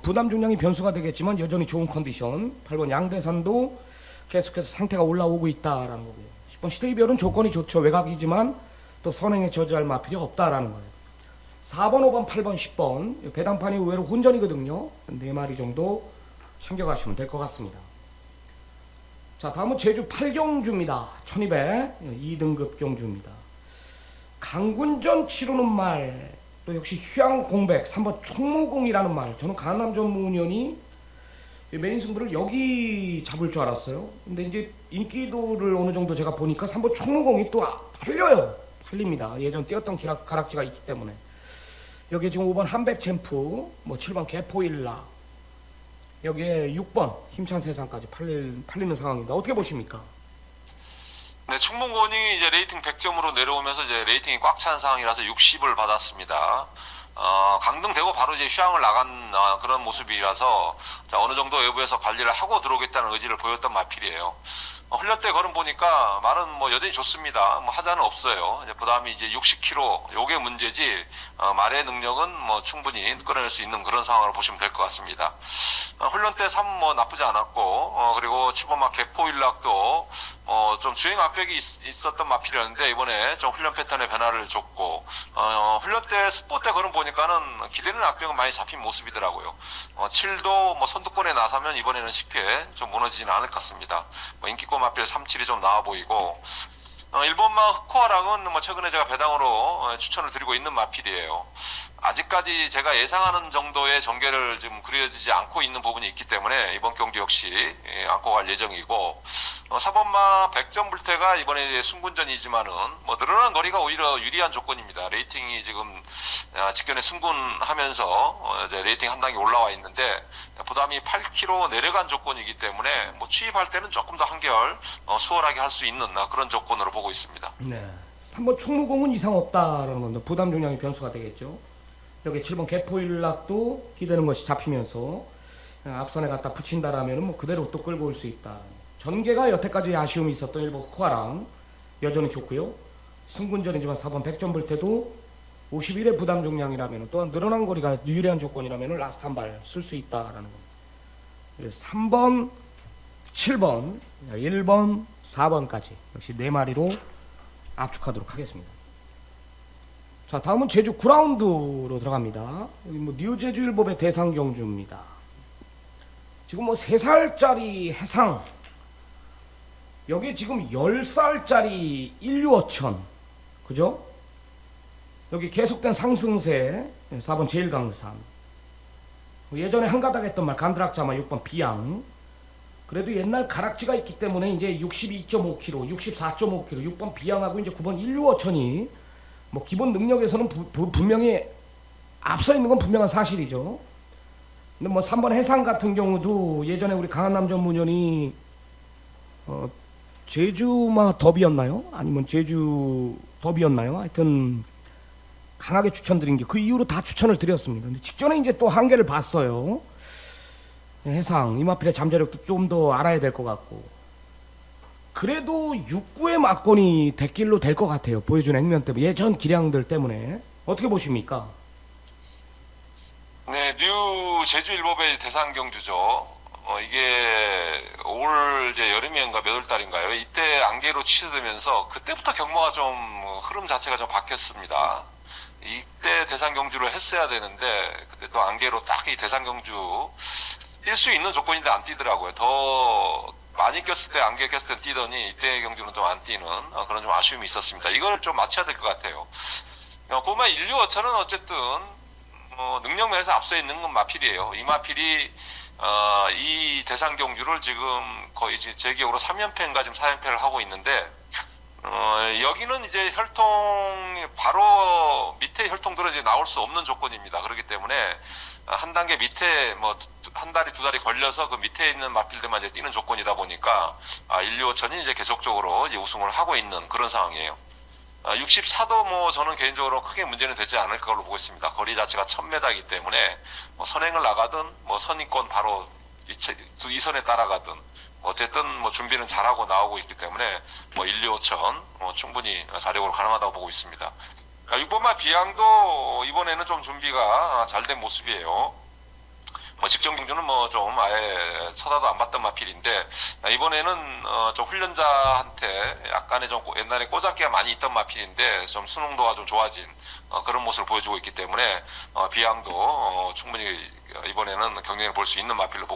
부담 중량이 변수가 되겠지만 여전히 좋은 컨디션. 8번 양대산도 계속해서 상태가 올라오고 있다라는 거고요. 10번 시대의 별은 조건이 좋죠. 외곽이지만 또 선행에 저지할 마필이 없다라는 거예요. 4번, 5번, 8번, 10번 배당판이 의외로 혼전이거든요. 4마리 정도 챙겨가시면 될 것 같습니다. 자, 다음은 제주 8경주입니다. 1200 2등급 경주입니다. 강군전 치르는 말, 또 역시 휴양공백 3번 총무공이라는 말. 저는 강남 전문위원이 메인 승부를 여기 잡을 줄 알았어요. 근데 이제 인기도를 어느 정도 제가 보니까 3번 총무공이 또 팔려요. 팔립니다. 예전 뛰었던 가락지가 있기 때문에. 여기에 지금 5번 한백챔프, 7번 개포일라, 여기에 6번 힘찬 세상까지 팔리는 상황입니다. 어떻게 보십니까? 네, 충문고닝이 이제 레이팅 100점으로 내려오면서 이제 레이팅이 꽉 찬 상황이라서 60을 받았습니다. 강등되고 바로 이제 휴양을 나간 그런 모습이라서 어느 정도 외부에서 관리를 하고 들어오겠다는 의지를 보였던 마필이에요. 훈련 때 걸음 보니까 말은 여전히 좋습니다. 하자는 없어요. 부담이 이제 60kg, 요게 문제지, 말의 능력은 충분히 끌어낼 수 있는 그런 상황으로 보시면 될 것 같습니다. 훈련 때 3 나쁘지 않았고, 그리고 7번 개포일락도 좀 주행 압력이 있었던 마필이었는데, 이번에 좀 훈련 패턴의 변화를 줬고, 훈련 때 스포 때 걸음 보니까는 기대는 압력은 많이 잡힌 모습이더라고요. 7도 선두권에 나서면 이번에는 쉽게 좀 무너지지는 않을 것 같습니다. 인기권 마필 37이 좀 나와 보이고, 1번마 흑호아랑은 최근에 제가 배당으로 추천을 드리고 있는 마필이에요. 아직까지 제가 예상하는 정도의 전개를 지금 그려지지 않고 있는 부분이 있기 때문에 이번 경기 역시 안고 갈 예정이고, 4번마 100점 불태가 이번에 승군전이지만은 늘어난 거리가 오히려 유리한 조건입니다. 레이팅이 지금 직전에 승군하면서 이제 레이팅 한 단계 올라와 있는데 부담이 8kg 내려간 조건이기 때문에 취입할 때는 조금 더 한결 수월하게 할 수 있는 그런 조건으로 보고 있습니다. 네. 3번 충무공은 이상 없다라는 겁니다. 부담 중량이 변수가 되겠죠. 여기 7번 개포일락도 기대는 것이 잡히면서 앞선에 갖다 붙인다라면 그대로 또 끌고 올 수 있다. 전개가 여태까지 아쉬움이 있었던 1번 코아랑 여전히 좋고요. 승군전이지만 4번 100점 불태도 51의 부담 중량이라면 또한 늘어난 거리가 유리한 조건이라면 라스트 한 발 쓸 수 있다라는 겁니다. 그래서 3번, 7번, 1번, 4번까지 역시 4마리로 압축하도록 하겠습니다. 자, 다음은 제주 9라운드로 들어갑니다. 여기 뉴제주일법의 대상경주입니다. 지금 3살짜리 해상, 여기 지금 10살짜리 165천, 그죠? 여기 계속된 상승세 4번 제일강산, 예전에 한가닥 했던 말 간드락자마 6번 비양. 그래도 옛날 가락지가 있기 때문에 이제 62.5kg, 64.5kg, 6번 비양하고 이제 9번 165천이 기본 능력에서는 분명히 앞서 있는 건 분명한 사실이죠. 근데 3번 해상 같은 경우도 예전에 우리 강한남 전문위원이 제주마 더비였나요? 아니면 제주 더비였나요? 하여튼 강하게 추천드린 게 그 이후로 다 추천을 드렸습니다. 근데 직전에 이제 또 한계를 봤어요. 해상 이마필의 잠재력도 좀 더 알아야 될 것 같고, 그래도 6구의 막권이 대길로 될 것 같아요. 보여준 액면 때문에, 예전 기량들 때문에. 어떻게 보십니까? 네, 뉴 제주 일법의 대상 경주죠. 이게 올 이제 여름인가 몇 월 달인가요? 이때 안개로 취소되면서 그때부터 경마가 좀 흐름 자체가 좀 바뀌었습니다. 이때 대상 경주를 했어야 되는데 그때 또 안개로 딱 이 대상 경주 뛸 수 있는 조건인데 안 뛰더라고요. 더 많이 꼈을 때 안개 꼈을 때 뛰더니 이때 경주는 좀 안 뛰는 그런 좀 아쉬움이 있었습니다. 이걸 좀 맞춰야 될 것 같아요. 보면 1, 2, 5천은 어쨌든 능력 면에서 앞서 있는 건 마필이에요. 이 마필이 이 대상 경주를 지금 거의 제 기억으로 3연패인가 지금 4연패를 하고 있는데 여기는 이제 혈통 바로 밑에 혈통들은 이제 나올 수 없는 조건입니다. 그렇기 때문에 한 단계 밑에 뭐 한 다리 두 다리 걸려서 그 밑에 있는 마필들만 이제 뛰는 조건이다 보니까 1, 2, 5천이 이제 계속적으로 이제 우승을 하고 있는 그런 상황이에요. 64도 뭐 저는 개인적으로 크게 문제는 되지 않을 걸로 보고 있습니다. 거리 자체가 1000m이기 때문에 뭐 선행을 나가든 뭐 선입권 바로 이 선에 따라가든 어쨌든 뭐 준비는 잘하고 나오고 있기 때문에 뭐 1, 2, 5천 충분히 자력으로 가능하다고 보고 있습니다. 6번마 비양도 이번에는 좀 준비가 잘 된 모습이에요. 뭐 직전 경주는 뭐 좀 아예 쳐다도 안 봤던 마필인데 이번에는 좀 훈련자한테 약간의 좀 옛날에 꼬잡기가 많이 있던 마필인데 좀 수능도가 좀 좋아진 그런 모습을 보여주고 있기 때문에 비양도 충분히 이번에는 경쟁을 볼 수 있는 마필로 보고